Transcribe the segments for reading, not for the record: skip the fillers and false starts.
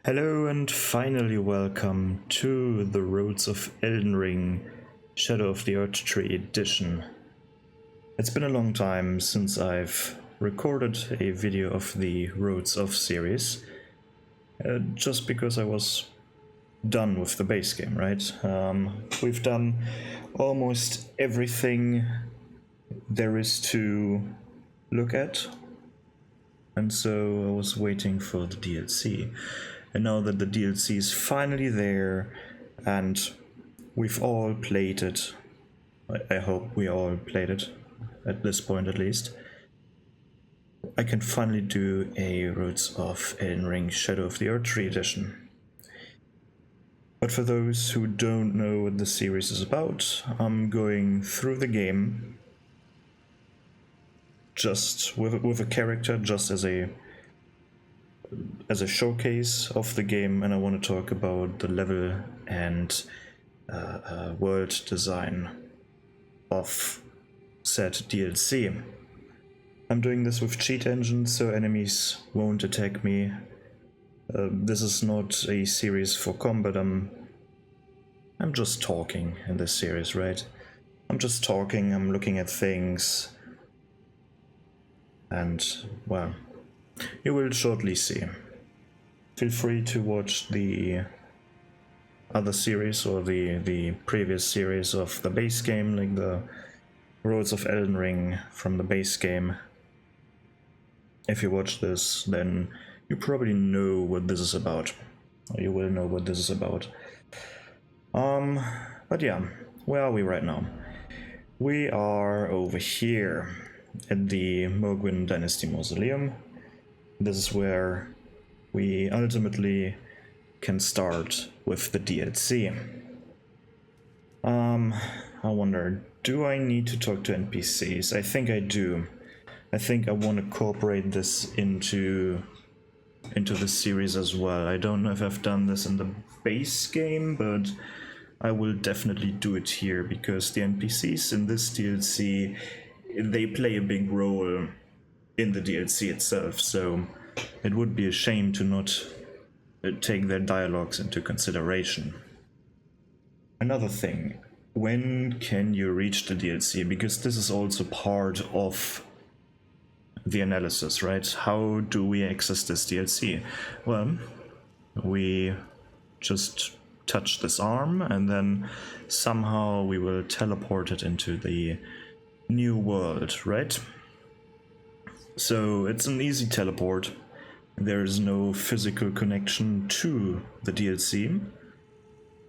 Hello and finally welcome to the Roads of Elden Ring Shadow of the Earth Tree edition. It's been a long time since I've recorded a video of the Roads of series, just because I was done with the base game, right? We've done almost everything there is to look at, and so I was waiting for the DLC. And now that the DLC is finally there, and we've all played it, I hope we all played it, at this point at least, I can finally do a Roads of Elden Ring Shadow of the Earth Tree edition. But for those who don't know what the series is about, I'm going through the game just with a character, just as a showcase of the game, and I want to talk about the level and world design of said DLC. I'm doing this with cheat engines, so enemies won't attack me. This is not a series for combat. I'm just talking in this series, right? I'm just talking, I'm looking at things, and, well, you will shortly see. Feel free to watch the other series or the previous series of the base game, like the Roads of Elden Ring from the base game. If you watch this, then you probably know what this is about. Or you will know what this is about. But yeah, where are we right now? We are over here at the Mogwin Dynasty Mausoleum. This is where we ultimately can start with the DLC. I wonder, do I need to talk to NPCs? I think I do. I think I want to incorporate this into the series as well. I don't know if I've done this in the base game, but I will definitely do it here, because the NPCs in this DLC, they play a big role in the DLC itself, so it would be a shame to not take their dialogues into consideration. Another thing, when can you reach the DLC? Because this is also part of the analysis, right? How do we access this DLC? Well, we just touch this arm, and then somehow we will teleport it into the new world, right? So it's an easy teleport. There is no physical connection to the DLC.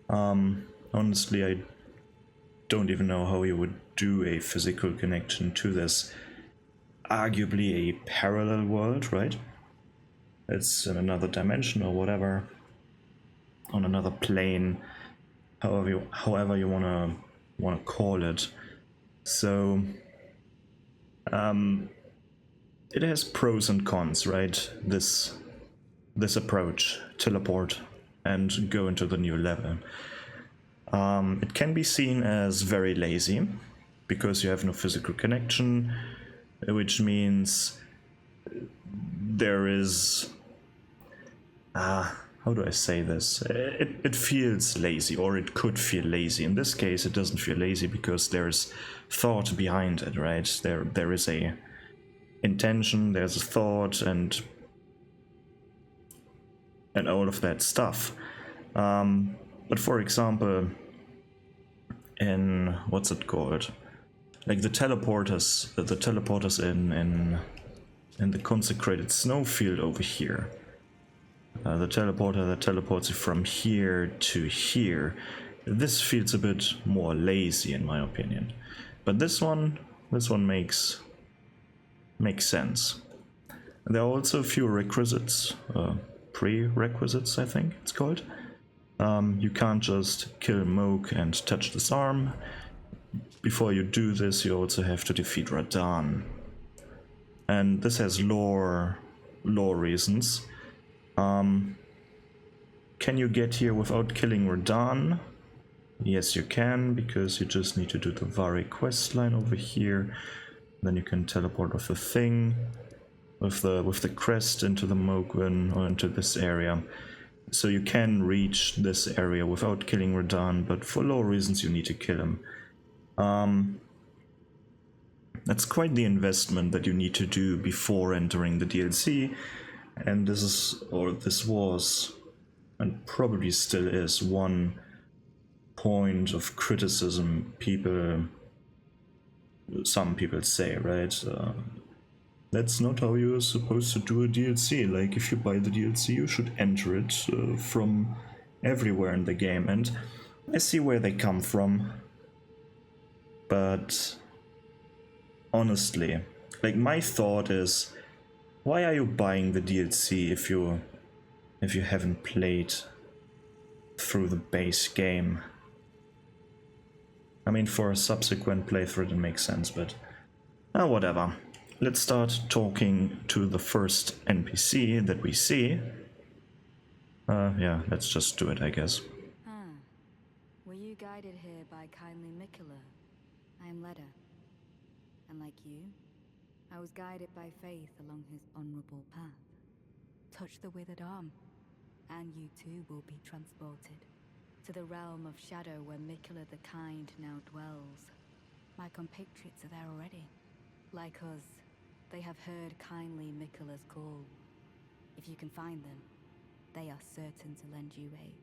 Honestly, I don't even know how you would do a physical connection to this arguably a parallel world, right? It's in another dimension or whatever, on another plane, however you wanna call it. So it has pros and cons, right? This approach, teleport and go into the new level. It can be seen as very lazy, because you have no physical connection, which means there is... how do I say this? It feels lazy, or it could feel lazy. In this case, it doesn't feel lazy because there's thought behind it, right? There is a intention, there's a thought, and all of that stuff. But for example, in what's it called? Like the teleporters in the consecrated snowfield over here. The teleporter that teleports you from here to here. This feels a bit more lazy in my opinion. But this one makes sense. There are also a few requisites, prerequisites I think it's called. You can't just kill Moog and touch this arm. Before you do this, you also have to defeat Radahn. And this has lore reasons. Can you get here without killing Radahn? Yes, you can, because you just need to do the Vari quest line over here. Then you can teleport with the thing, with the crest into the Mogwin, or into this area. So you can reach this area without killing Radahn, but for low reasons you need to kill him. That's quite the investment that you need to do before entering the DLC, and this was, and probably still is, one point of criticism some people say, right? That's not how you're supposed to do a DLC. Like, if you buy the DLC, you should enter it from everywhere in the game, and I see where they come from. But honestly, like, my thought is, why are you buying the DLC if you haven't played through the base game? I mean, for a subsequent playthrough it makes sense, but whatever. Let's start talking to the first NPC that we see. Yeah, let's just do it, I guess. Were you guided here by kindly Mikola? I am Leda. And like you, I was guided by faith along his honorable path. Touch the withered arm, and you too will be transported to the realm of shadow where Mikola the Kind now dwells. My compatriots are there already. Like us, they have heard kindly Mikola's call. If you can find them, they are certain to lend you aid.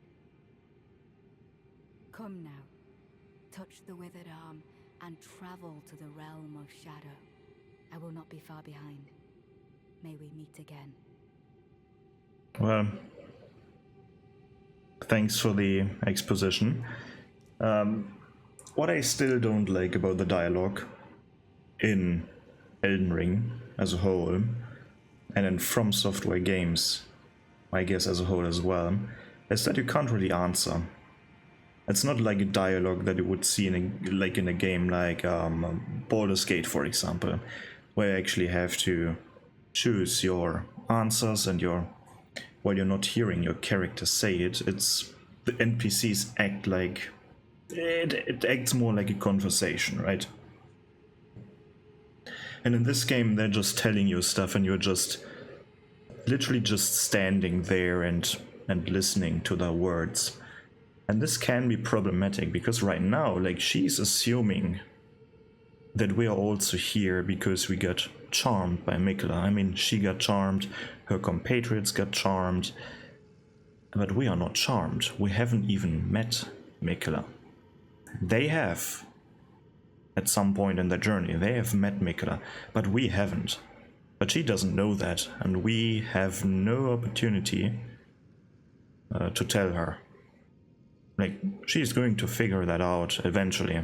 Come now, touch the withered arm and travel to the realm of shadow. I will not be far behind. May we meet again. Well, thanks for the exposition. What I still don't like about the dialogue in Elden Ring as a whole, and in From Software games, I guess as a whole as well, is that you can't really answer. It's not like a dialogue that you would see in a game like Baldur's Gate, for example, where you actually have to choose your answers and while you're not hearing your character say it, it's the NPCs act like it acts more like a conversation, right? And in this game, they're just telling you stuff, and you're just literally just standing there and listening to their words. And this can be problematic because right now, like, she's assuming that we are also here because we got charmed by Mikola. I mean, she got charmed, her compatriots got charmed, but we are not charmed. We haven't even met Mikola. They have. At some point in their journey, they have met Mikola, but we haven't. But she doesn't know that, and we have no opportunity to tell her. Like, she's going to figure that out eventually,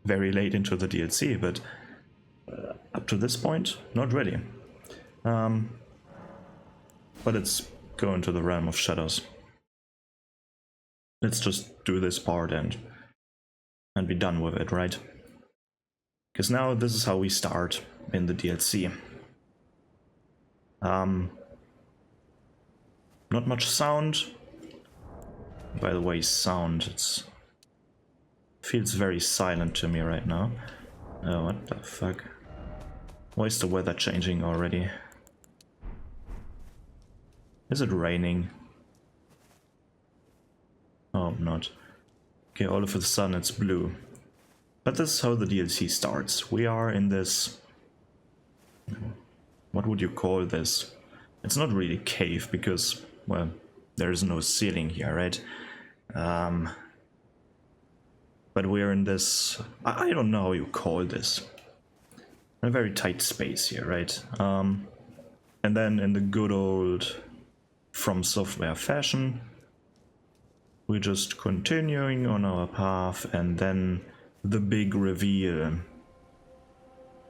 very late into the DLC, but up to this point, not really. But let's go into the realm of shadows. Let's just do this part and be done with it, right? Because now this is how we start in the DLC. Not much sound. By the way, sound, feels very silent to me right now. Oh, what the fuck? Why is the weather changing already? Is it raining? Oh, not. Okay, all of a sudden it's blue. But this is how the DLC starts. We are in this... What would you call this? It's not really a cave because, well, there is no ceiling here, right? But we're in this... I don't know how you call this. A very tight space here, right? And then in the good old From Software fashion, we're just continuing on our path, and then the big reveal,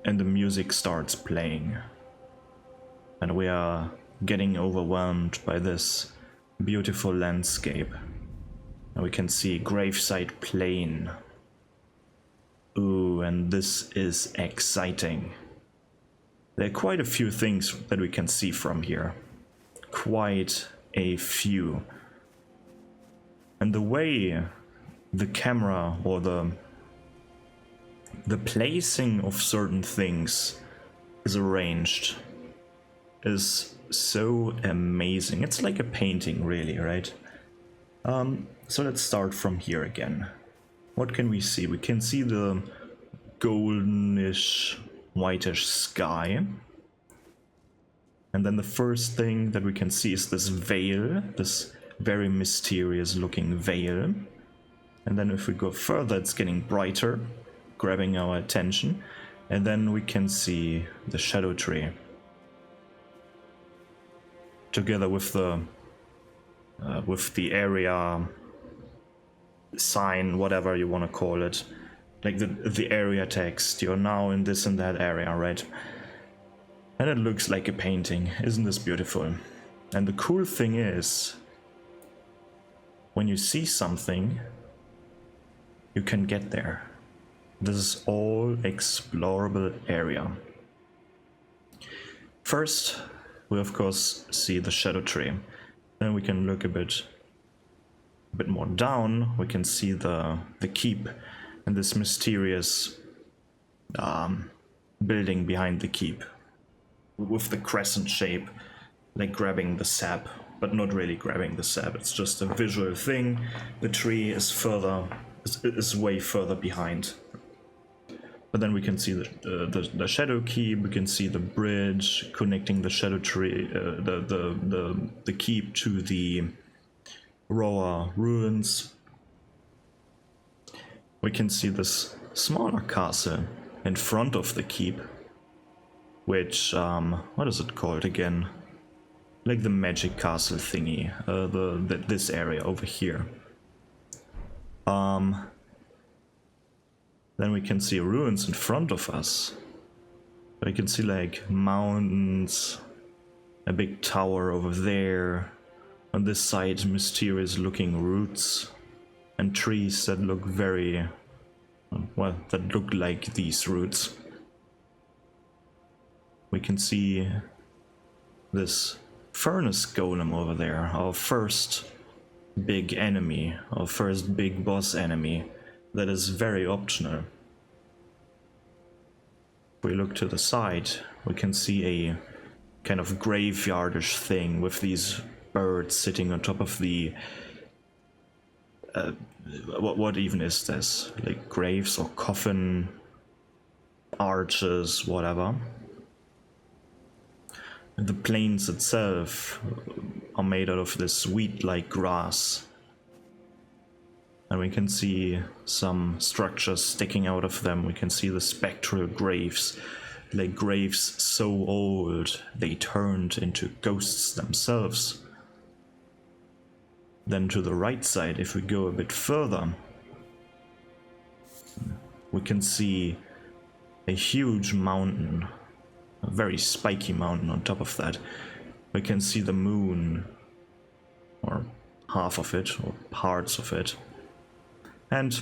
and the music starts playing, and we are getting overwhelmed by this beautiful landscape. And we can see Gravesite Plain. Ooh, and this is exciting. There are quite a few things that we can see from here. Quite a few. And the way the camera or the placing of certain things is arranged is so amazing. It's like a painting, really, right? So let's start from here again. What can we see? We can see the goldenish, whitish sky. And then the first thing that we can see is this veil, this very mysterious looking veil. And then if we go further, it's getting brighter, grabbing our attention. And then we can see the shadow tree. Together with the area sign, whatever you want to call it. Like the area text, you're now in this and that area, right? And it looks like a painting. Isn't this beautiful? And the cool thing is, when you see something, you can get there. This is all explorable area. First, we of course see the shadow tree. Then we can look a bit more down. We can see the keep and this mysterious building behind the keep, with the crescent shape, like grabbing the sap, but not really grabbing the sap. It's just a visual thing. The tree is way further behind. But then we can see the shadow keep. We can see the bridge connecting the shadow tree, the keep to the Roa ruins. We can see this smaller castle in front of the keep, which, what is it called again? Like the magic castle thingy, this area over here. Then we can see ruins in front of us. We can see like mountains, a big tower over there. On this side, mysterious looking roots and trees that look very, well, that look like these roots. We can see this furnace golem over there, our first big enemy, our first big boss enemy, that is very optional. If we look to the side, we can see a kind of graveyardish thing with these birds sitting on top of the... what even is this? Like graves or coffin arches, whatever. The plains itself are made out of this wheat-like grass. And we can see some structures sticking out of them. We can see the spectral graves, like graves so old they turned into ghosts themselves. Then to the right side, if we go a bit further, we can see a huge mountain, a very spiky mountain on top of that. We can see the moon, or half of it, or parts of it. And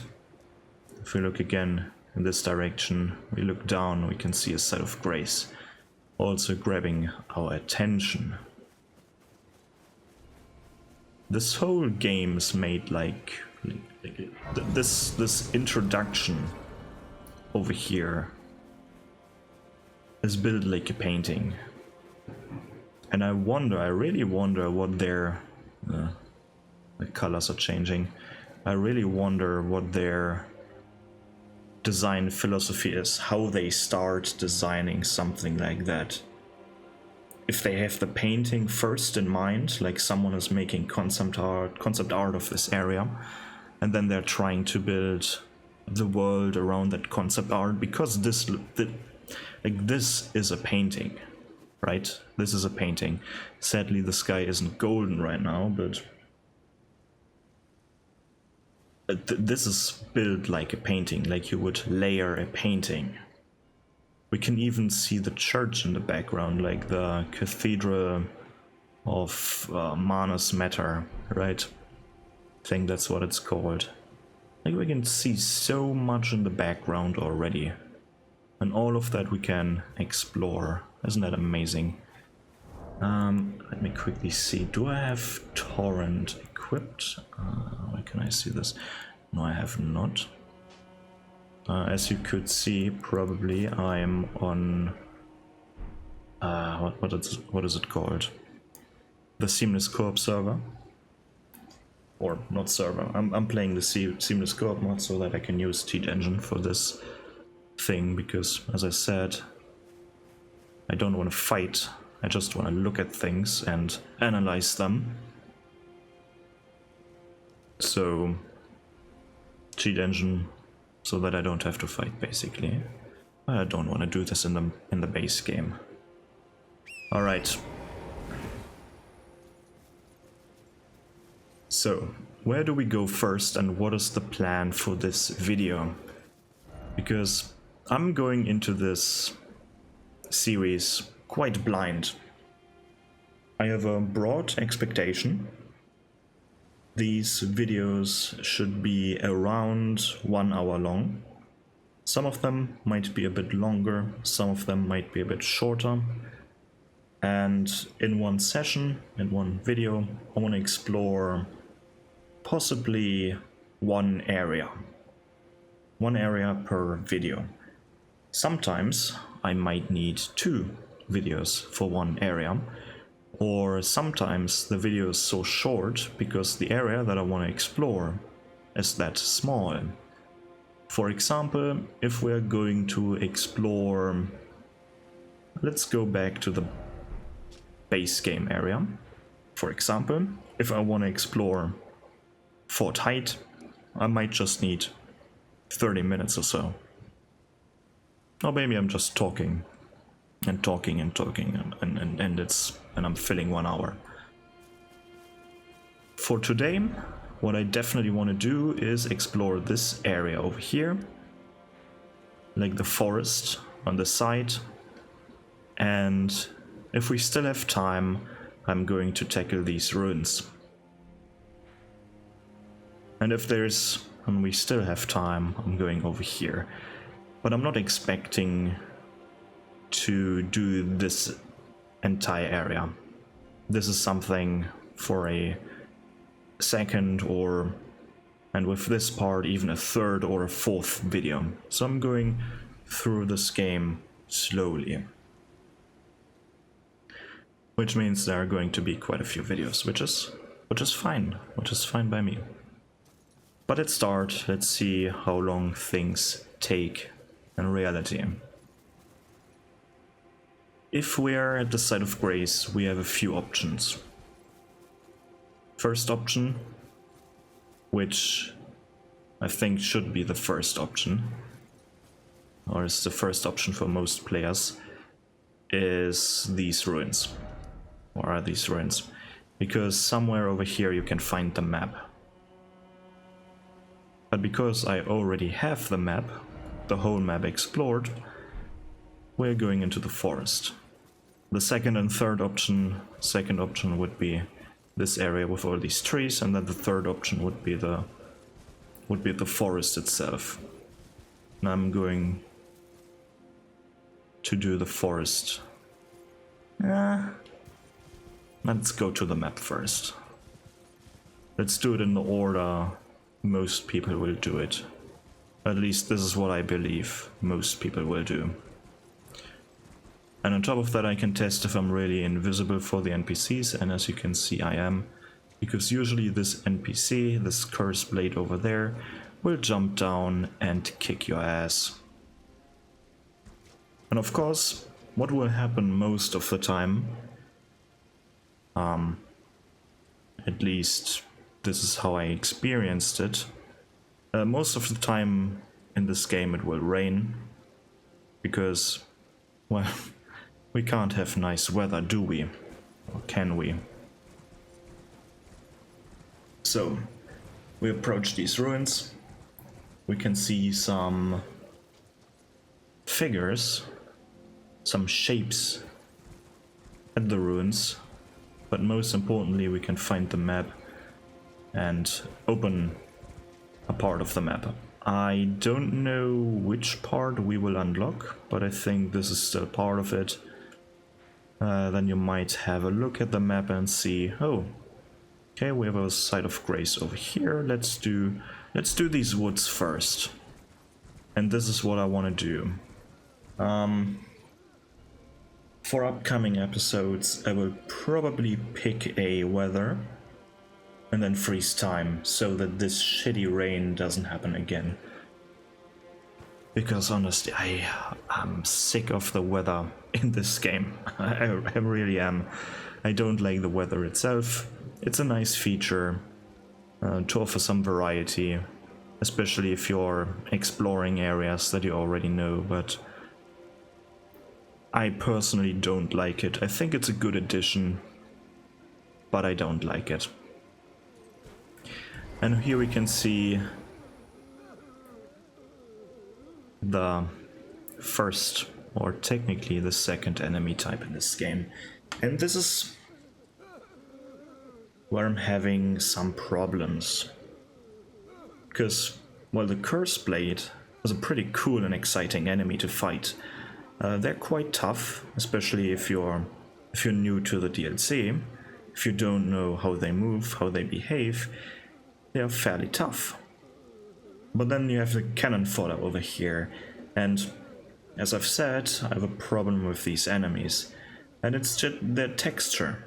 if we look again in this direction, we look down, we can see a set of grace, also grabbing our attention. This whole game is made like this introduction over here is built like a painting. And I really wonder what their... the colors are changing. I really wonder what their design philosophy is, how they start designing something like that. If they have the painting first in mind, like someone is making concept art of this area, and then they're trying to build the world around that concept art, because this is a painting, right? This is a painting. Sadly, the sky isn't golden right now, but this is built like a painting, like you would layer a painting. We can even see the church in the background, like the Cathedral of Manus Matter, right? I think that's what it's called. Like, we can see so much in the background already. And all of that we can explore. Isn't that amazing? Let me quickly see. Do I have Torrent equipped? Where can I see this? No, I have not. As you could see, probably I'm on what is it called? The Seamless Co-op server? Or not server. I'm playing the Seamless Co-op mod so that I can use Cheat Engine for this thing, because as I said, I don't want to fight. I just want to look at things and analyze them. So Cheat Engine so that I don't have to fight, basically. I don't want to do this in the base game. All right. So, where do we go first and what is the plan for this video? Because I'm going into this series quite blind. I have a broad expectation. These videos should be around 1 hour long. Some of them might be a bit longer, some of them might be a bit shorter. And in one session, in one video, I want to explore possibly one area per video. Sometimes I might need 2 videos for one area, or sometimes the video is so short because the area that I want to explore is that small. For example, if we're going to explore, let's go back to the base game area. For example, if I want to explore Fort Height, I might just need 30 minutes or so. Or maybe I'm just talking and talking and talking and I'm filling 1 hour. For today, what I definitely want to do is explore this area over here, like the forest on the side, and if we still have time, I'm going to tackle these ruins. And if we still have time, I'm going over here. But I'm not expecting to do this entire area. This is something for a second and with this part even a third or a fourth video. So I'm going through this game slowly. Which means there are going to be quite a few videos, which is fine by me. But let's start, let's see how long things take in reality. If we're at the site of grace, we have a few options. First option, which I think should be the first option, or is the first option for most players, is these ruins. Or are these ruins? Because somewhere over here you can find the map. But because I already have the map, the whole map explored, we're going into the forest. The second and third option, second option would be this area with all these trees, and then the third option would be the forest itself. And I'm going to do the forest. Let's go to the map first. Let's do it in the order most people will do it. At least this is what I believe most people will do. And on top of that, I can test if I'm really invisible for the NPCs, and as you can see I am, because usually this NPC, this cursed blade over there, will jump down and kick your ass. And of course, what will happen most of the time, at least this is how I experienced it, most of the time in this game it will rain, because, well, we can't have nice weather, do we? Or can we? So, we approach these ruins. We can see some figures, some shapes at the ruins, but most importantly we can find the map and open a part of the map. I don't know which part we will unlock, but I think this is still part of it. Then you might have a look at the map and see, oh, okay, we have a site of grace over here. Let's do these woods first. And this is what I want to do. For upcoming episodes, I will probably pick a weather and then freeze time so that this shitty rain doesn't happen again. Because honestly, I'm sick of the weather in this game. I really am. I don't like the weather itself. It's a nice feature to offer some variety, especially if you're exploring areas that you already know, but I personally don't like it. I think it's a good addition, but I don't like it. And here we can see the first, or technically the second enemy type in this game. And this is where I'm having some problems. Because, well, the Curse Blade is a pretty cool and exciting enemy to fight. They're quite tough, especially if you're new to the DLC. If you don't know how they move, how they behave, they're fairly tough. But then you have the cannon fodder over here, and as I've said, I have a problem with these enemies, and it's just their texture.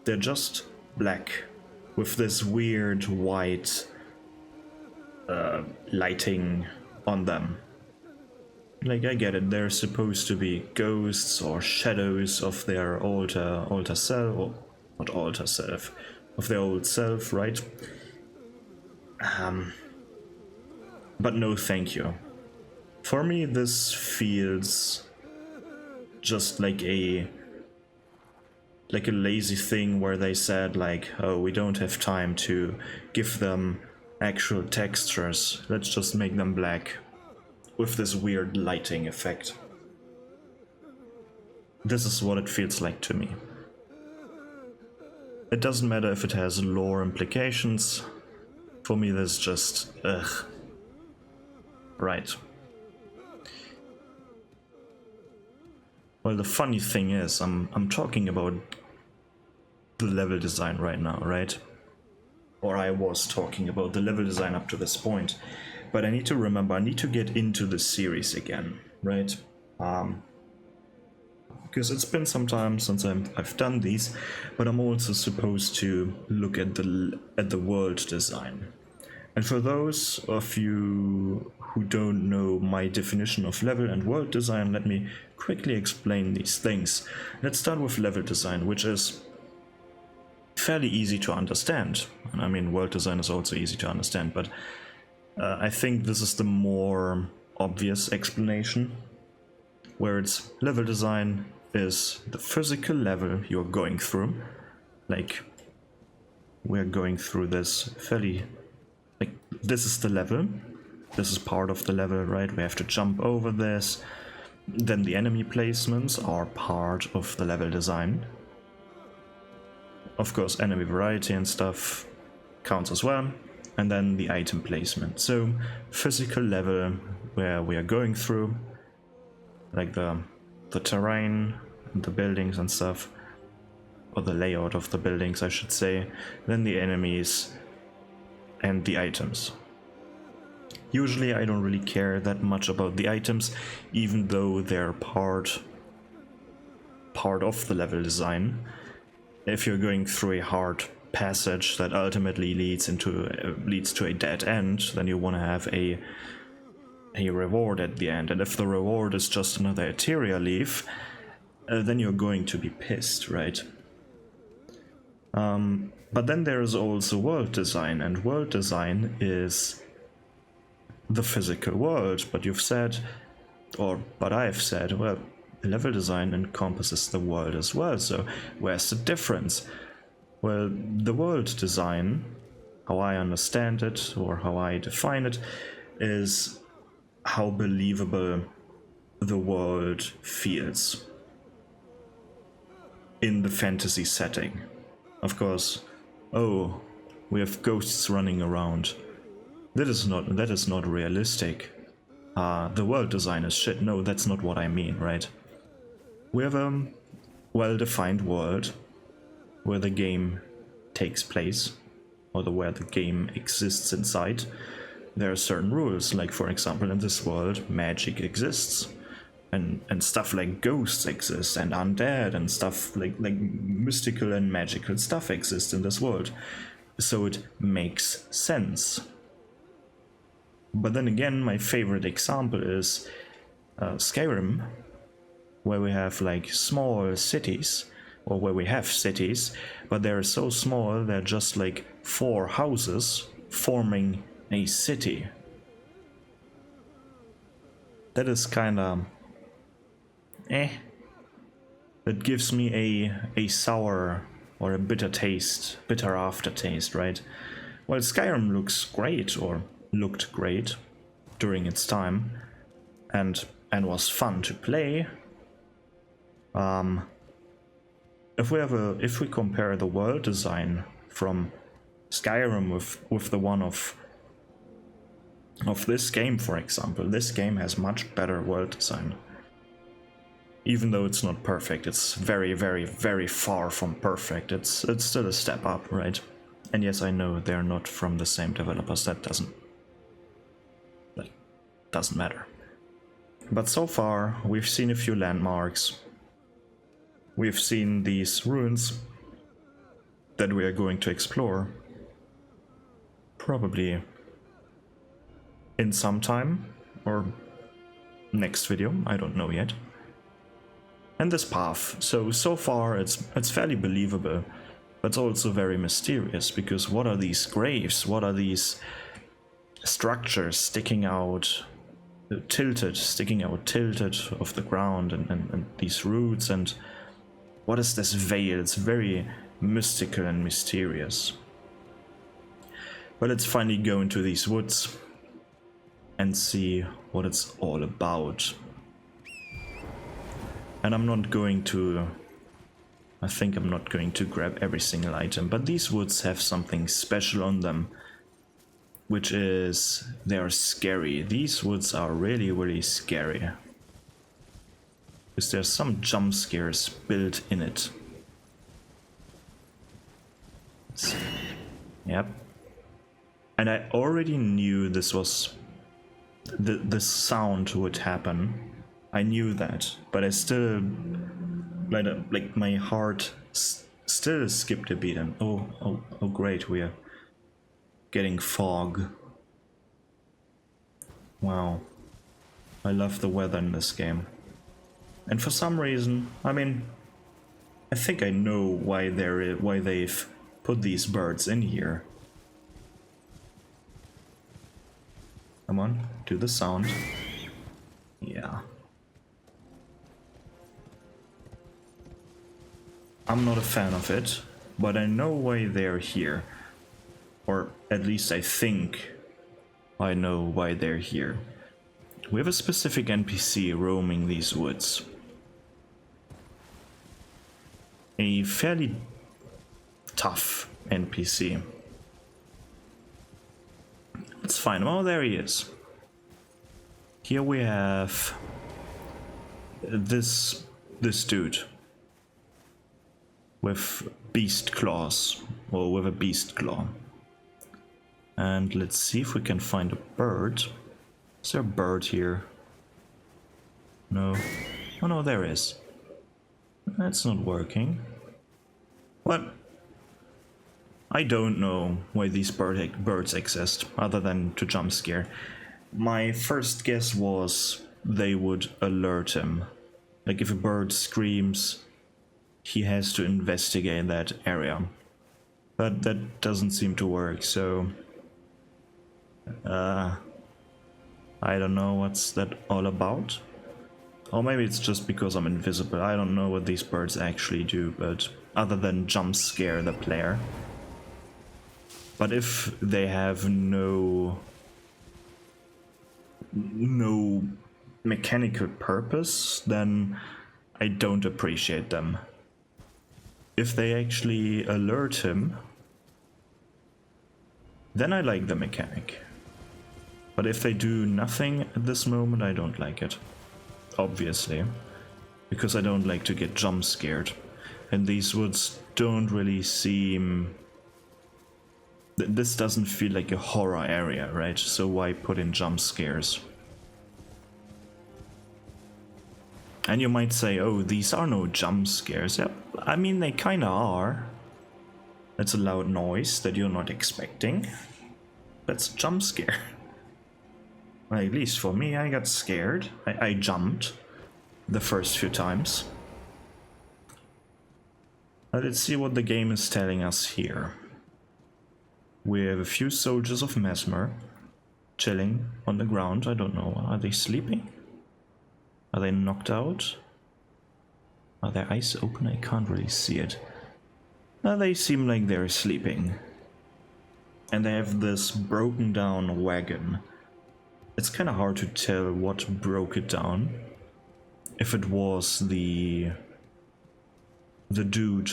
They're just black, with this weird white lighting on them. Like, I get it, they're supposed to be ghosts or shadows of their alter self, or not alter self, of their old self, right? But no thank you. For me, this feels just like a lazy thing where they said like, oh, we don't have time to give them actual textures, let's just make them black with this weird lighting effect. This is what it feels like to me. It doesn't matter if it has lore implications. For me, this is just ugh. Right. Well, the funny thing is, I'm talking about the level design right now, right? Or I was talking about the level design up to this point. But I need to remember, I need to get into the series again, right? Because it's been some time since I've done these, but I'm also supposed to look at the world design. And for those of you who don't know my definition of level and world design, let me quickly explain these things. Let's start with level design, which is fairly easy to understand. I mean, world design is also easy to understand, but I think this is the more obvious explanation, where it's level design is the physical level you're going through. Like, we're going through this fairly, like, this is the level, this is part of the level, right? We have to jump over this. Then the enemy placements are part of the level design. Of course, enemy variety and stuff counts as well. And then the item placement. So, physical level where we are going through, like the terrain, and the buildings and stuff, or the layout of the buildings, I should say. Then the enemies and the items. Usually I don't really care that much about the items, even though they're part of the level design. If you're going through a hard passage that ultimately leads to a dead end, then you want to have a reward at the end. And if the reward is just another Eteria leaf, then you're going to be pissed, right? But then there's also world design, and world design is the physical world. But I've said, well, level design encompasses the world as well, so where's the difference? Well, the world design, how I understand it, or how I define it, is how believable the world feels in the fantasy setting. Of course, oh, we have ghosts running around. That is not realistic. The world design is shit. No, that's not what I mean, right? We have a well-defined world where the game takes place, or where the game exists inside. There are certain rules, like for example in this world, magic exists. and stuff like ghosts exist and undead and stuff like mystical and magical stuff exists in this world. So it makes sense. But then again, my favorite example is Skyrim, where we have like small cities, or where we have cities, but they're so small they're just like 4 houses forming a city. That is kinda That gives me a sour or a bitter aftertaste, right? Well, Skyrim looks great, or looked great during its time, and was fun to play. If we compare the world design from Skyrim with the one of this game, for example, this game has much better world design. Even though it's not perfect, it's very, very, very far from perfect. It's still a step up, right? And yes, I know they're not from the same developers. That doesn't matter. But so far, we've seen a few landmarks. We've seen these ruins that we are going to explore. Probably in some time, or next video, I don't know yet. And this path, so far it's fairly believable, but also very mysterious, because what are these graves? What are these structures sticking out tilted of the ground, and these roots, and what is this veil? It's very mystical and mysterious. But let's finally go into these woods and see what it's all about. And I think I'm not going to grab every single item, but these woods have something special on them, which is they are scary. These woods are really, really scary, because there's some jump scares built in it. Yep. And I already knew this was the sound would happen. I knew that, but I still, like my heart still skipped a beat, and oh great, we are getting fog. Wow, I love the weather in this game. And for some reason, I mean, I think I know why they've put these birds in here. Come on, do the sound. Yeah. I'm not a fan of it, but I know why they're here. Or at least I think I know why they're here. We have a specific NPC roaming these woods. A fairly tough NPC. Let's find him. Oh, there he is. Here we have this dude with beast claws, or with a beast claw. And let's see if we can find a bird. Is there a bird here? No. Oh no, there is. That's not working. What? I don't know why these birds exist, other than to jump scare. My first guess was they would alert him. Like if a bird screams, he has to investigate that area. But that doesn't seem to work, so I don't know what's that all about. Or maybe it's just because I'm invisible. I don't know what these birds actually do, but other than jump scare the player. But if they have no mechanical purpose, then I don't appreciate them. If they actually alert him, then I like the mechanic. But if they do nothing at this moment, I don't like it. Obviously. Because I don't like to get jump scared. And these woods don't really seem... This doesn't feel like a horror area, right? So why put in jump scares? And you might say, oh, these are no jump scares. Yeah, I mean, they kinda are. It's a loud noise that you're not expecting. That's a jump scare. Well, at least for me, I got scared. I jumped the first few times. Let's see what the game is telling us here. We have a few soldiers of Mesmer chilling on the ground. I don't know, are they sleeping? Are they knocked out? Are their eyes open? I can't really see it. They seem like they're sleeping. And they have this broken down wagon. It's kind of hard to tell what broke it down. If it was the dude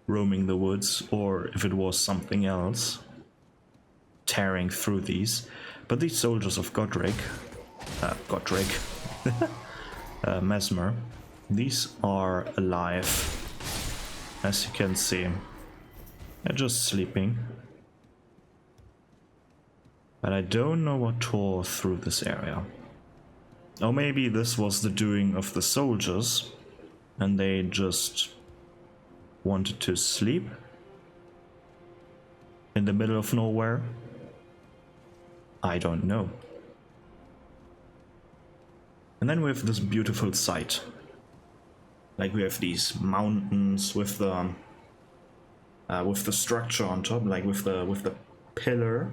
roaming the woods, or if it was something else tearing through these. But these soldiers of Mesmer, these are alive, as you can see. They're just sleeping. But I don't know what tore through this area. Or maybe this was the doing of the soldiers, and they just wanted to sleep in the middle of nowhere. I don't know. And then we have this beautiful sight. Like we have these mountains with the structure on top, like with the pillar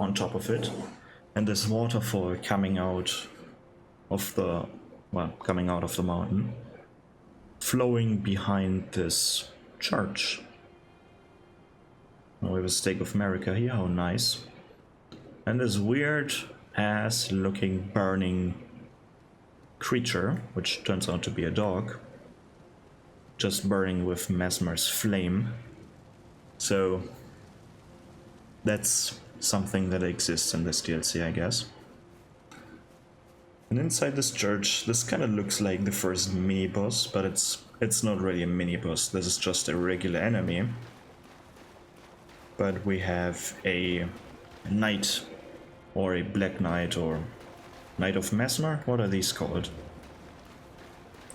on top of it, and this waterfall coming out of the mountain, flowing behind this church. Oh, we have a stake of America here, how nice. And this weird ass looking burning creature, which turns out to be a dog, just burning with Mesmer's flame. So that's something that exists in this DLC, I guess. And inside this church, this kind of looks like the first mini boss, but it's not really a mini boss. This is just a regular enemy. But we have a knight, or a black knight, or Knight of Mesmer. What are these called?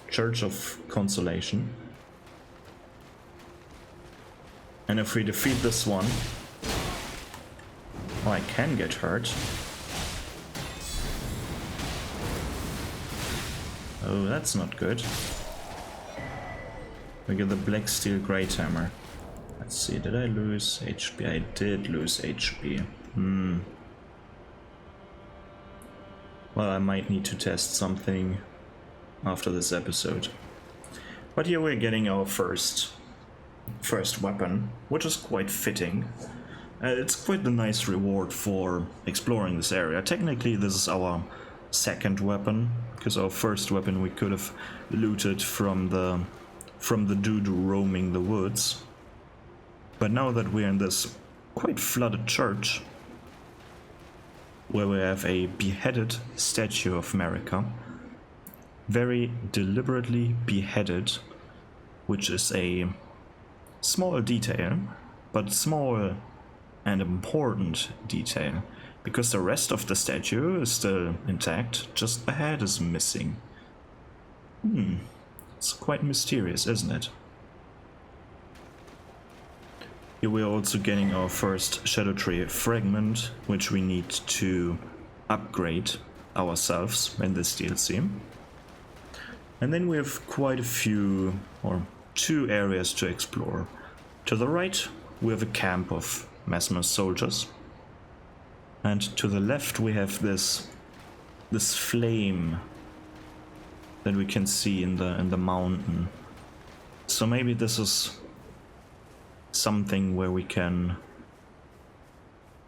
Church of Consolation. And if we defeat this one, oh, I can get hurt. Oh, that's not good. We get the Black Steel Great Hammer. Let's see, did I lose HP? I did lose HP. Well, I might need to test something after this episode. But here we're getting our first weapon, which is quite fitting. It's quite a nice reward for exploring this area. Technically, this is our second weapon, because our first weapon we could have looted from the dude roaming the woods. But now that we're in this quite flooded church, where we have a beheaded statue of America, very deliberately beheaded, which is a small detail, but small and important detail, because the rest of the statue is still intact, just the head is missing. It's quite mysterious, isn't it? Here we are also getting our first Shadow Tree fragment, which we need to upgrade ourselves in this DLC. And then we have quite a few, or 2 areas to explore. To the right, we have a camp of Mesmer soldiers. And to the left, we have this flame that we can see in the mountain. So maybe this is something where we can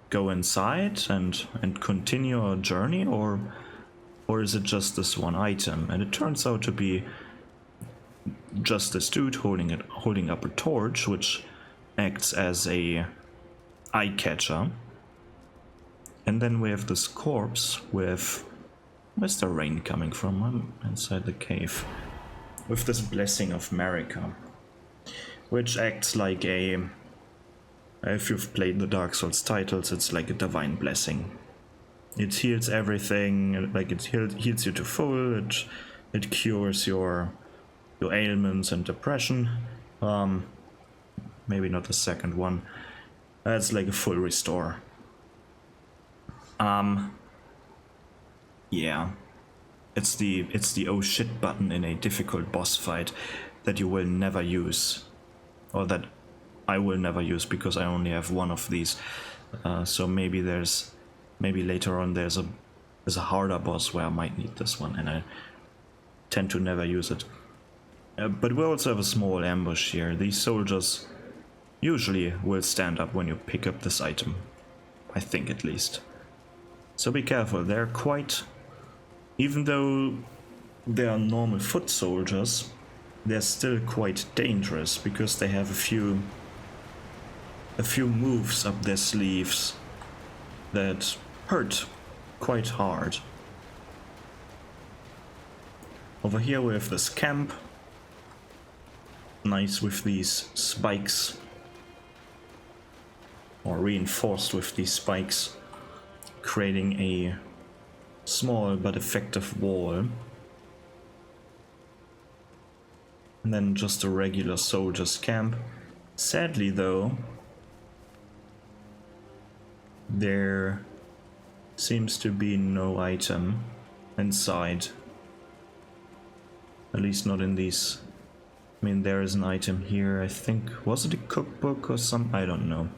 go inside and continue our journey, or is it just this one item? And it turns out to be just this dude holding up a torch, which acts as a eye catcher. And then we have this corpse with, where's the rain coming from? I'm inside the cave. With this blessing of Marika, which acts like a, if you've played the Dark Souls titles, it's like a divine blessing. It heals everything, like it heals you to full, it It cures your ailments and depression. Maybe not the second one. That's like a full restore. Yeah. It's the oh shit button in a difficult boss fight that you will never use. Or that I will never use because I only have one of these. So maybe later on there's a harder boss where I might need this one, and I tend to never use it. But we also have a small ambush here. These soldiers usually will stand up when you pick up this item. I think at least. So be careful, they're quite... Even though they are normal foot soldiers, they're still quite dangerous because they have a few moves up their sleeves that hurt quite hard. Over here we have this camp. Nice with these spikes. Or reinforced with these spikes. Creating a small but effective wall. And then just a regular soldier's camp. Sadly though, there seems to be no item inside. At least not in these. I mean, there is an item here, I think. Was it a cookbook or something? I don't know.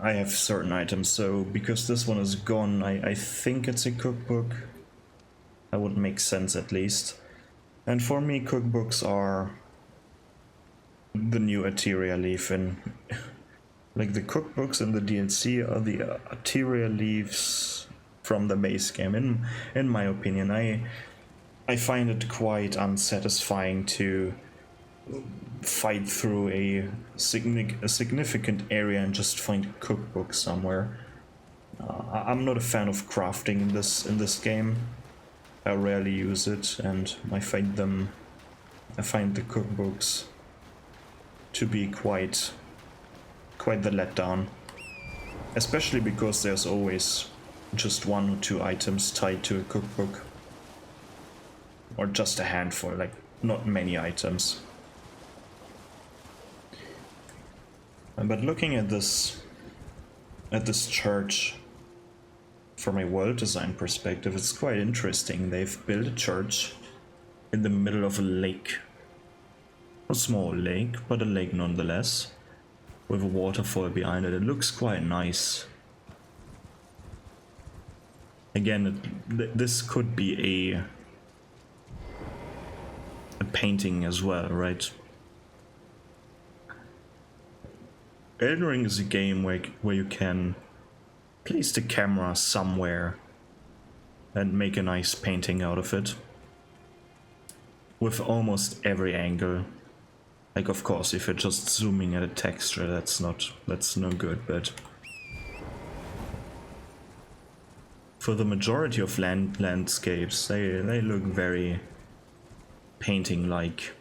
I have certain items, so because this one is gone, I think it's a cookbook. That would make sense at least. And for me, cookbooks are the new Ateria leaf, and like the cookbooks in the DLC are the Ateria leaves from the base game. In my opinion, I find it quite unsatisfying to fight through a significant area and just find a cookbook somewhere. I'm not a fan of crafting in this game. I rarely use it, and I find the cookbooks to be quite the letdown. Especially because there's always just one or two items tied to a cookbook. Or just a handful, like not many items. But looking at this church from a world design perspective, it's quite interesting. They've built a church in the middle of a lake. A small lake, but a lake nonetheless, with a waterfall behind it. It looks quite nice. Again, this could be a painting as well, right? Elden Ring is a game where you can place the camera somewhere and make a nice painting out of it. With almost every angle. Like, of course, if you're just zooming at a texture, that's no good, but for the majority of landscapes, they look very painting-like.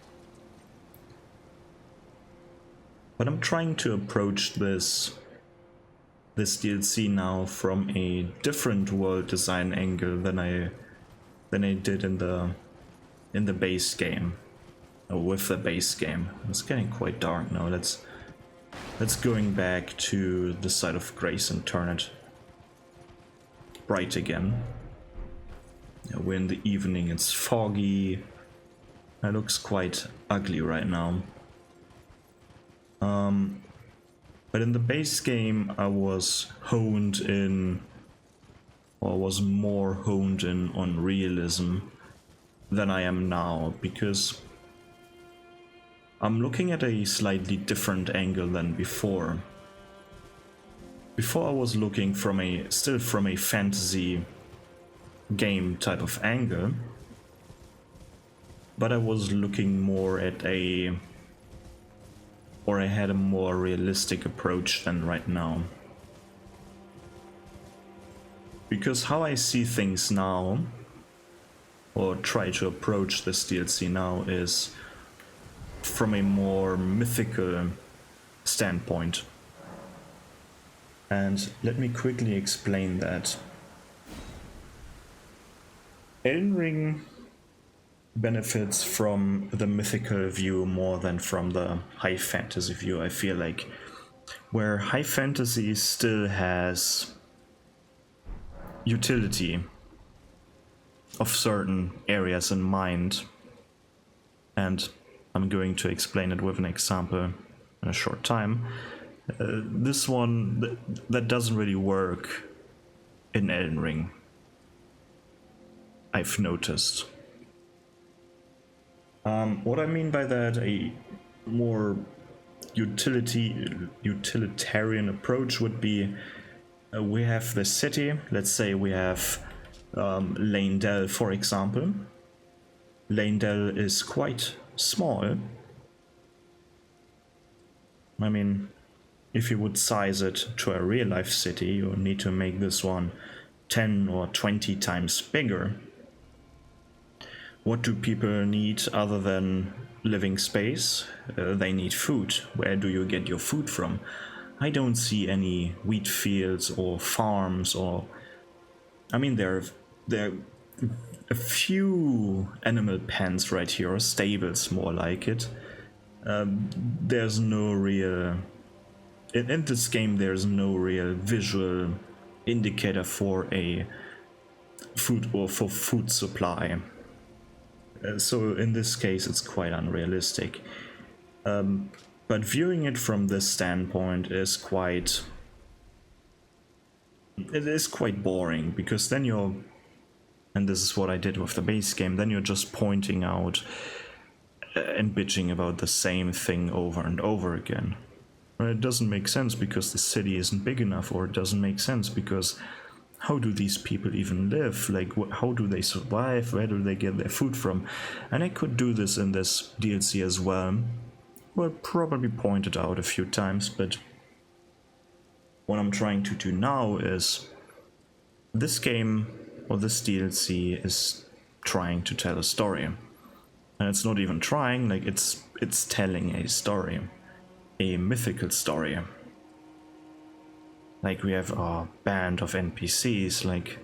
But I'm trying to approach this DLC now from a different world design angle than I did in the base game. Or with the base game. It's getting quite dark now. Let's going back to the side of grace and turn it bright again. Yeah, we're in the evening, it's foggy. It looks quite ugly right now. But in the base game I was more honed in on realism than I am now, because I'm looking at a slightly different angle than before. Before I was looking still from a fantasy game type of angle, but I was looking more at I had a more realistic approach than right now. Because how I see things now, or try to approach this DLC now, is from a more mythical standpoint. And let me quickly explain that. Elden Ring benefits from the mythical view more than from the high fantasy view. I feel like where high fantasy still has utility of certain areas in mind, and I'm going to explain it with an example in a short time. This one, that doesn't really work in Elden Ring, I've noticed. What I mean by that, a more utilitarian approach would be, we have the city, let's say we have Leyndell, for example. Leyndell is quite small. I mean, if you would size it to a real life city, you need to make this one 10 or 20 times bigger. What do people need other than living space? They need food. Where do you get your food from? I don't see any wheat fields or farms or... I mean, there are a few animal pens right here, or stables more like it. There's no real... In this game, there's no real visual indicator for a food or for food supply. So in this case, it's quite unrealistic. But viewing it from this standpoint is quite... It is quite boring, because then you're... And this is what I did with the base game, then you're just pointing out and bitching about the same thing over and over again. It doesn't make sense because the city isn't big enough, or it doesn't make sense because how do these people even live? Like, how do they survive? Where do they get their food from? And I could do this in this DLC as well. Well, probably pointed out a few times, but what I'm trying to do now is this game, or this DLC, is trying to tell a story. And it's not even trying, like it's telling a story. A mythical story. Like we have a band of NPCs, like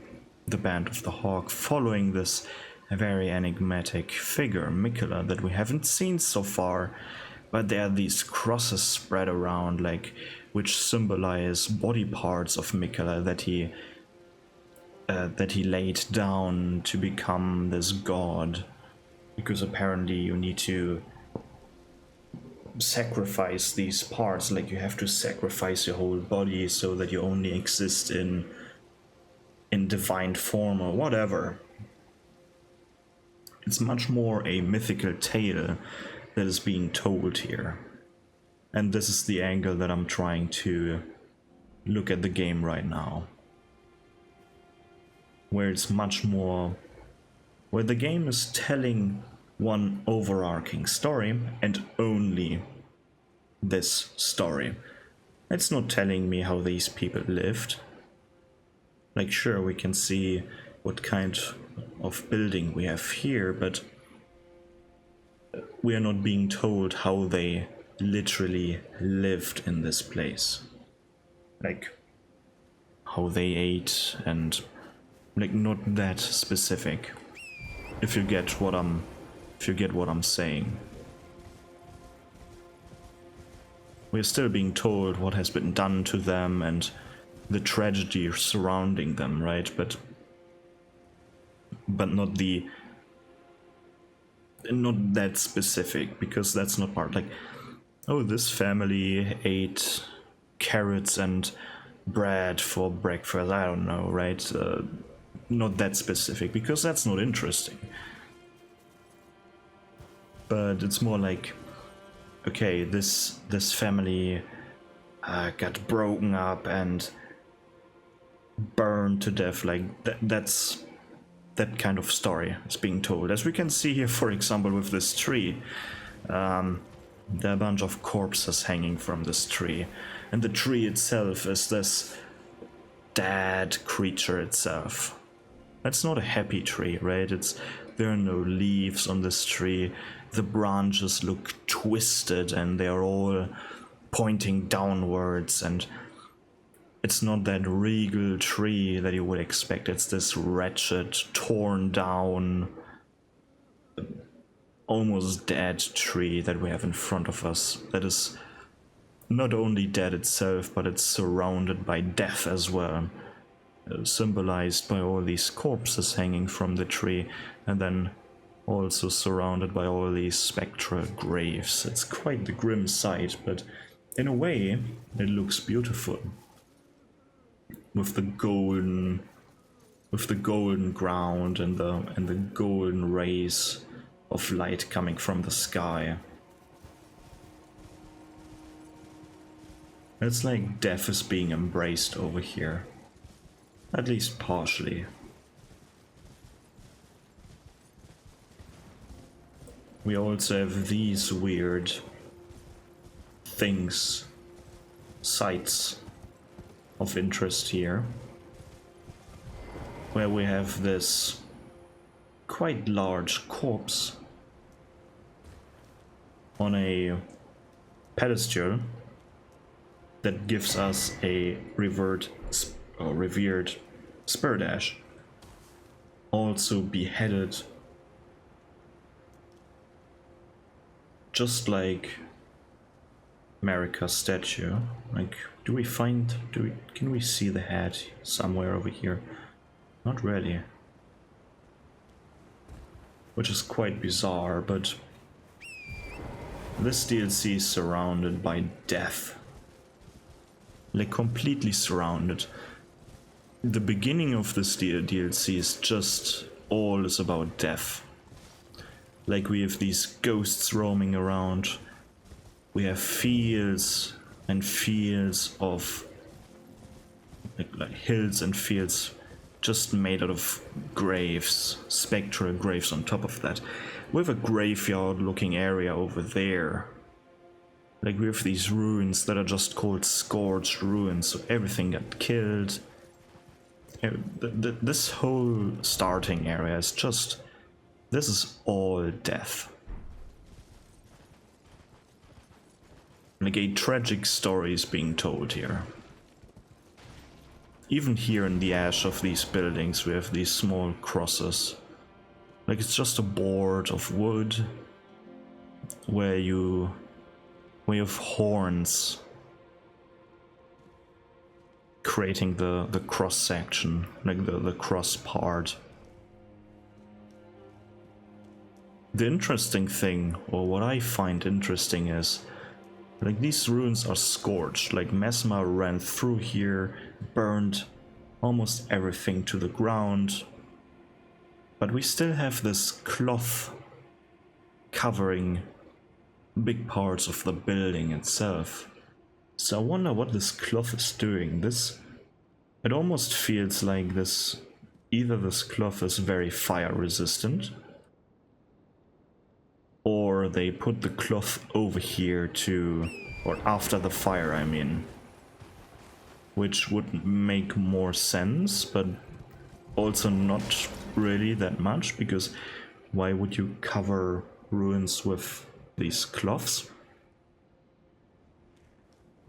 the Band of the Hawk, following this very enigmatic figure, Miquella, that we haven't seen so far, but there are these crosses spread around, like, which symbolize body parts of Miquella that he laid down to become this god, because apparently you need to sacrifice these parts, like you have to sacrifice your whole body so that you only exist in divine form or whatever. It's much more a mythical tale that is being told here, and this is the angle that I'm trying to look at the game right now, where it's much more, where the game is telling one overarching story, and only this story. It's not telling me how these people lived. Like, sure, we can see what kind of building we have here, but we are not being told how they literally lived in this place. Like, how they ate, and like, not that specific. If you get what I'm saying. We're still being told what has been done to them and the tragedy surrounding them, right? But not that specific, because that's not part. Like, oh, this family ate carrots and bread for breakfast. I don't know, right? Not that specific, because that's not interesting. But it's more like, okay, this family got broken up and burned to death. Like, that's that kind of story is being told. As we can see here, for example, with this tree. There are a bunch of corpses hanging from this tree. And the tree itself is this dead creature itself. That's not a happy tree, right? There are no leaves on this tree. The branches look twisted and they are all pointing downwards, and it's not that regal tree that you would expect. It's this wretched, torn down almost dead tree that we have in front of us that is not only dead itself, but it's surrounded by death as well, symbolized by all these corpses hanging from the tree, and then also surrounded by all these spectral graves. It's quite the grim sight, but in a way it looks beautiful, with the golden ground and the golden rays of light coming from the sky. It's like death is being embraced over here, at least partially. We also have these weird things, sites of interest here, where we have this quite large corpse on a pedestal that gives us a revered spirit ash, also beheaded, just like Marika's statue. Like, can we see the head somewhere over here? Not really. Which is quite bizarre, but this DLC is surrounded by death. Like, completely surrounded. The beginning of this DLC is just all is about death. Like, we have these ghosts roaming around. We have fields and fields of like hills and fields just made out of graves, spectral graves on top of that. We have a graveyard looking area over there. Like, we have these ruins that are just called Scorched Ruins, so everything got killed. This whole starting area is just... this is all death. Like, a tragic story is being told here. Even here in the ash of these buildings we have these small crosses. Like, it's just a board of wood where you have horns creating the cross section, like the cross part. The interesting thing, or what I find interesting, is like these ruins are scorched. Like, Mesma ran through here, burned almost everything to the ground, but we still have this cloth covering big parts of the building itself. So I wonder what this cloth is doing. It almost feels like either this cloth is very fire resistant, or they put the cloth over here or after the fire, I mean. Which would make more sense, but also not really that much, because why would you cover ruins with these cloths?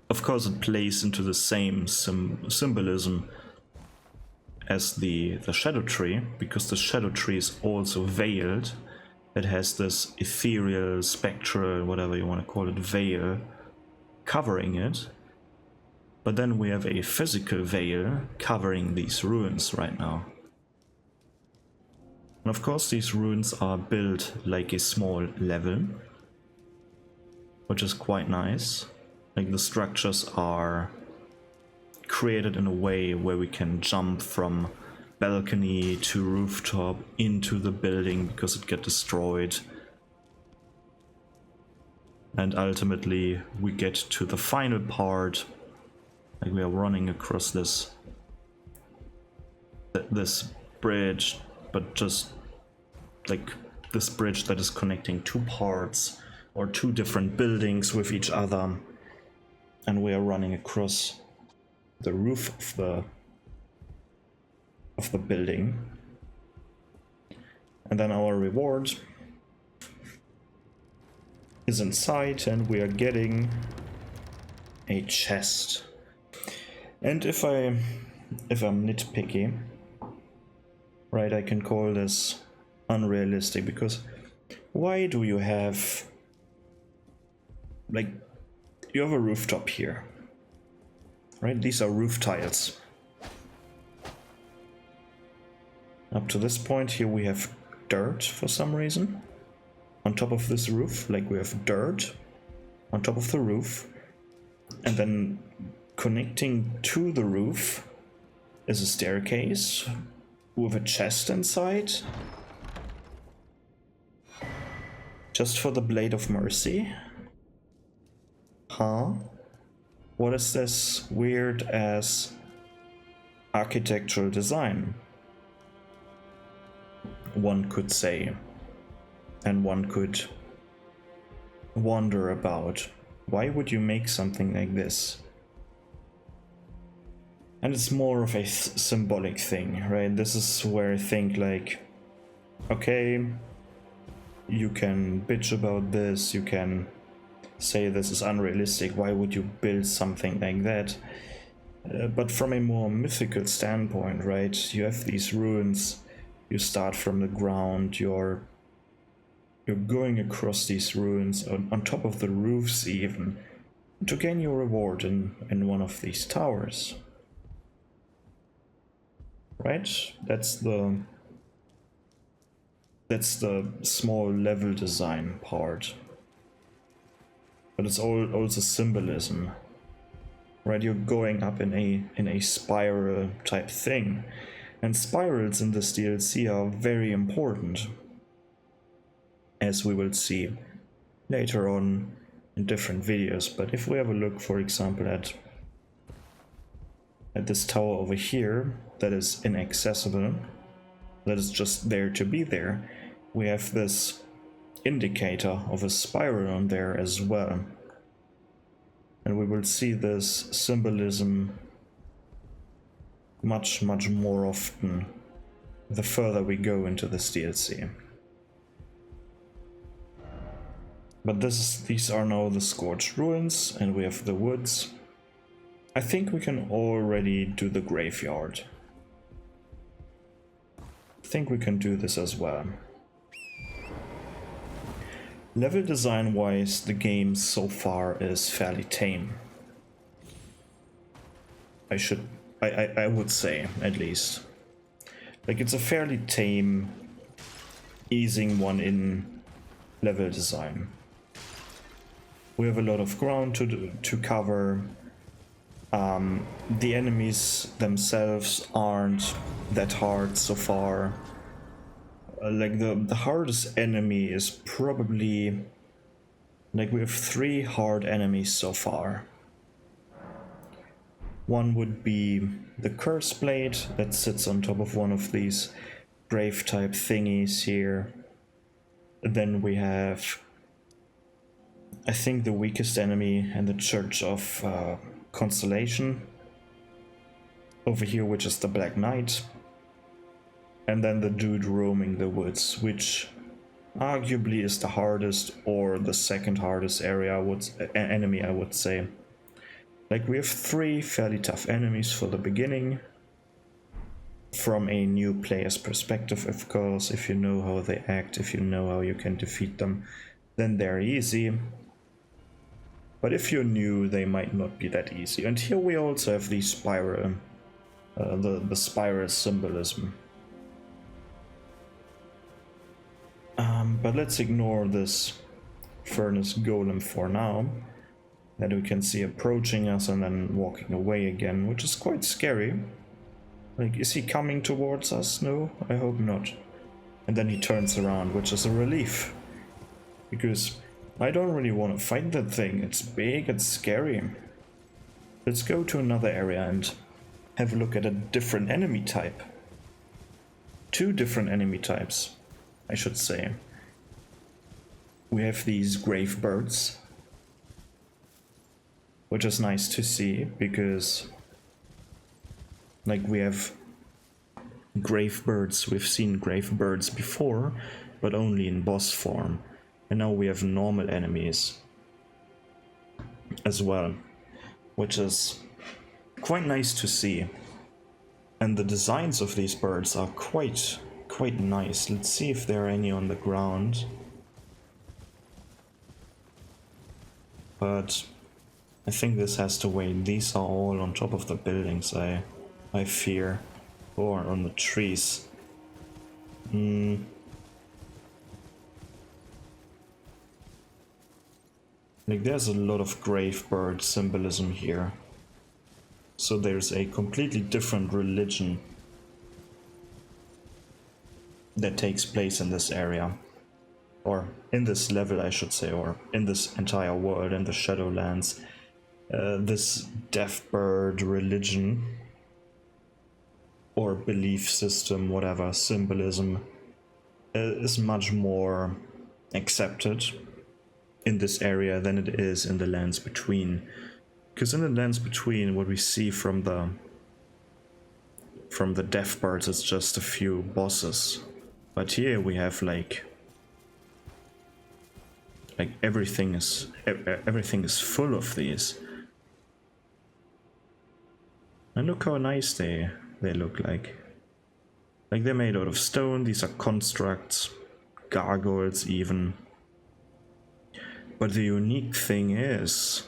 Of course, it plays into the same symbolism as the shadow tree, because the shadow tree is also veiled. It has this ethereal, spectral, whatever you want to call it, veil covering it. But then we have a physical veil covering these ruins right now. And of course these ruins are built like a small level, which is quite nice. Like, the structures are created in a way where we can jump from balcony to rooftop into the building because it got destroyed. And ultimately we get to the final part. Like, we are running across this bridge, but just like this bridge that is connecting two parts or two different buildings with each other, and we are running across the roof of the building. And then our reward is in sight, and we are getting a chest. And if I'm nitpicky, right, I can call this unrealistic, because why do you have, like, you have a rooftop here, right? These are roof tiles. Up to this point here we have dirt for some reason on top of this roof, like we have dirt on top of the roof, and then connecting to the roof is a staircase with a chest inside, just for the Blade of Mercy. Huh? What is this weird ass architectural design? One could say, and one could wonder about, why would you make something like this? And it's more of a symbolic thing, right? This is where I think, like, okay, you can bitch about this, you can say this is unrealistic, why would you build something like that? But from a more mythical standpoint, right? You have these ruins, you start from the ground, you're going across these ruins on top of the roofs even, to gain your reward in one of these towers. Right? That's the small level design part. But it's also symbolism. Right? You're going up in a spiral type thing. And spirals in this DLC are very important, as we will see later on in different videos. But if we have a look, for example, at this tower over here that is inaccessible, that is just there to be there, we have this indicator of a spiral on there as well. And we will see this symbolism much more often the further we go into this DLC. But these are now the Scorched Ruins, and we have the woods. I think we can already do the graveyard. I think we can do this as well. Level design wise, the game so far is fairly tame. I would say, at least. Like, it's a fairly tame, easing one in level design. We have a lot of ground to cover. The enemies themselves aren't that hard so far. Like, the hardest enemy is probably, like, we have 3 hard enemies so far. One would be the Curse Blade that sits on top of one of these grave type thingies here. Then we have, I think, the weakest enemy in the Church of Constellation over here, which is the Black Knight. And then the dude roaming the woods, which arguably is the hardest or the second hardest enemy, I would say. Like, we have 3 fairly tough enemies for the beginning. From a new player's perspective, of course, if you know how they act, if you know how you can defeat them, then they're easy. But if you're new, they might not be that easy. And here we also have the spiral, the spiral symbolism. But let's ignore this furnace golem for now, that we can see approaching us and then walking away again, which is quite scary. Like, is he coming towards us? No, I hope not. And then he turns around, which is a relief, because I don't really want to fight that thing. It's big, it's scary. Let's go to another area and have a look at a different enemy type. 2 different enemy types, I should say. We have these grave birds, which is nice to see, because, like, we have grave birds. We've seen grave birds before, but only in boss form. And now we have normal enemies as well, which is quite nice to see. And the designs of these birds are quite nice. Let's see if there are any on the ground. but I think this has to wait. These are all on top of the buildings, I fear. Or on the trees. Like, there's a lot of grave bird symbolism here. So there's a completely different religion that takes place in this area. Or in this level, I should say, or in this entire world, in the Shadowlands. This deaf bird religion, or belief system, whatever, symbolism, is much more accepted in this area than it is in the Lands Between. Because in the Lands Between, what we see from the deaf birds is just a few bosses. But here we have like everything is full of these. And look how nice they look like. Like, they're made out of stone, these are constructs, gargoyles even. But the unique thing is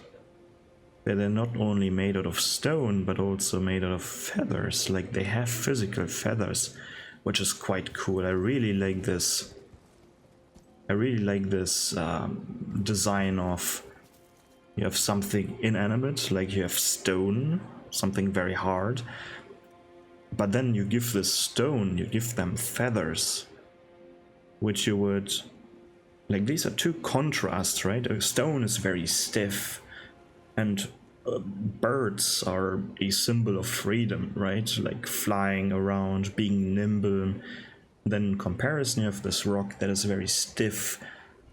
that they're not only made out of stone, but also made out of feathers. Like, they have physical feathers, which is quite cool. I really like this. Design of, you have something inanimate, like you have stone, something very hard, but then you give this stone, you give them feathers, which you would, like, these are two contrasts, right? A stone is very stiff, and birds are a symbol of freedom, right? Like flying around, being nimble. Then in comparison, you have this rock that is very stiff,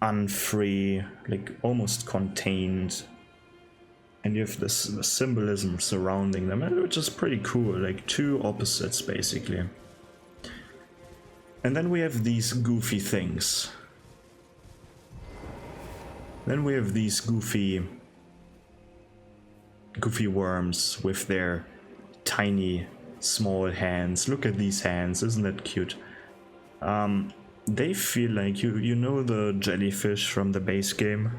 unfree, like almost contained. And you have this symbolism surrounding them, which is pretty cool, like two opposites basically. And then we have these goofy things. Then we have these goofy worms with their tiny, small hands. Look at these hands, isn't that cute? They feel like, you know the jellyfish from the base game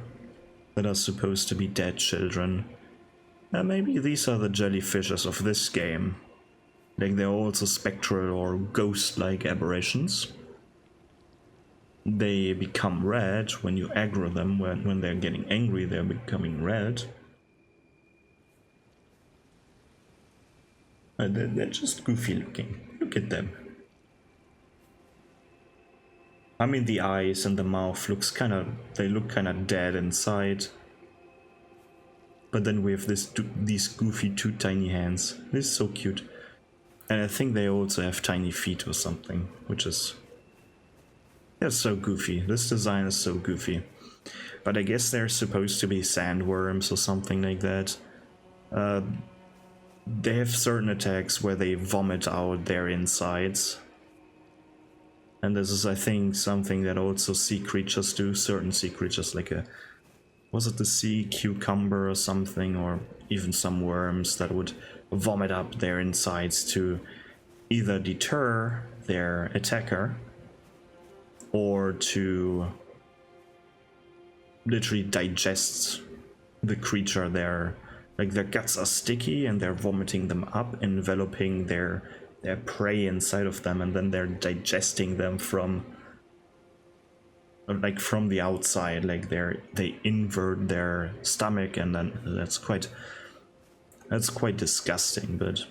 that are supposed to be dead children? Maybe these are the jellyfishes of this game. Like, they're also spectral or ghost-like aberrations. They become red when you aggro them. When they're getting angry, they're becoming red. They're just goofy looking. Look at them. I mean, the eyes and the mouth they look kind of dead inside. But then we have these goofy two tiny hands. This is so cute. And I think they also have tiny feet or something, which is... they're so goofy. This design is so goofy. But I guess they're supposed to be sandworms or something like that. They have certain attacks where they vomit out their insides. And this is, I think, something that also sea creatures do. Certain sea creatures, like was it the sea cucumber or something, or even some worms that would vomit up their insides to either deter their attacker or to literally digest the creature. Their guts are sticky and they're vomiting them up, enveloping their prey inside of them, and then they're digesting them from the outside. Like, they invert their stomach, and then that's quite disgusting. But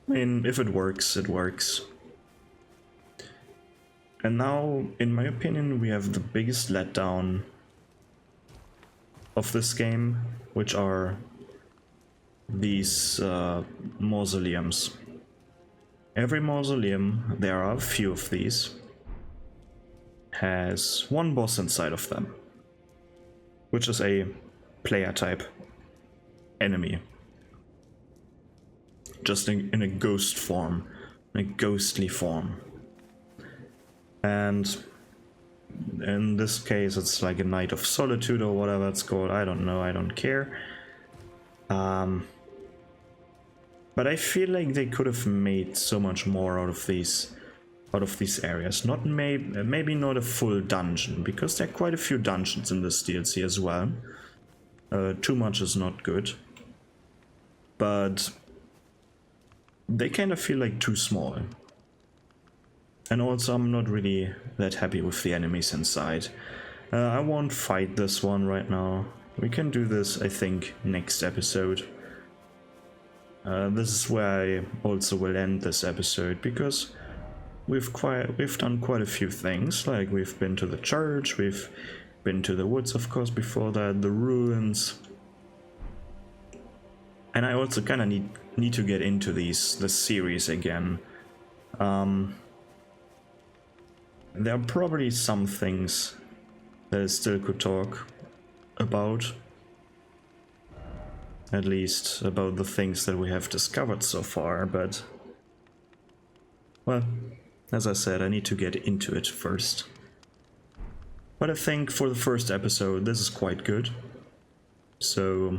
I mean, if it works, it works. And now, in my opinion, we have the biggest letdown of this game, which are these mausoleums. Every mausoleum, there are a few of these, has one boss inside of them, which is a player type enemy, just in a ghost form, a ghostly form. And in this case, it's like a Night of Solitude or whatever it's called. I don't know, I don't care. But I feel like they could have made so much more out of these out of these areas. Not maybe not a full dungeon, because there are quite a few dungeons in this DLC as well. Too much is not good. But they kind of feel like too small. And also I'm not really that happy with the enemies inside. I won't fight this one right now. We can do this, I think, next episode. This is where I also will end this episode, because we've done quite a few things. Like, we've been to the church, we've been to the woods, of course, before that, the ruins. And I also kind of need to get into this series again. There are probably some things that I still could talk about. At least about the things that we have discovered so far, but... well, as I said, I need to get into it first. But I think for the first episode, this is quite good. So...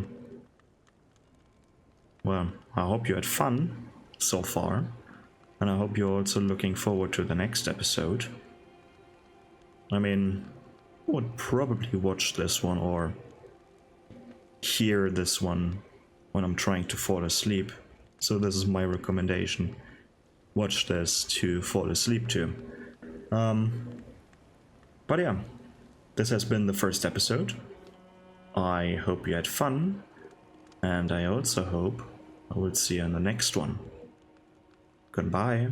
well, I hope you had fun so far. And I hope you're also looking forward to the next episode. I mean, I would probably watch this one or hear this one when I'm trying to fall asleep. So this is my recommendation. Watch this to fall asleep to. But yeah, this has been the first episode. I hope you had fun. And I also hope I will see you in the next one. Goodbye.